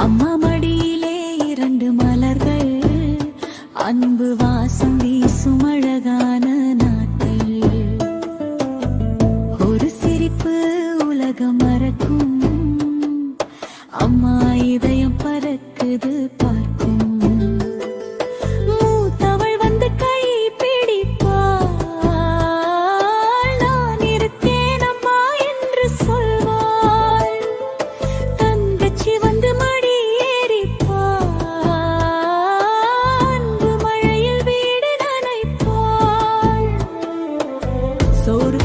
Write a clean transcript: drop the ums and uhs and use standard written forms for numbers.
அம்மா மடியிலே 2 மலர்கள், அன்பு வாசம் வீசும் அழகான நாட்கள். ஒரு சிரிப்பு உலகம் மறக்கும், அம்மா இதயம் பறக்குது பார்க்கும். மூத்தவள் வந்து கை பிடிப்பாள், நான் இருக்கேன் அம்மா என்று சொல்வாள். தங்கச்சி வந்து மடி ஏறிப்பாள், அன்பு மழையில் வீடு நனைப்பாள். சோறு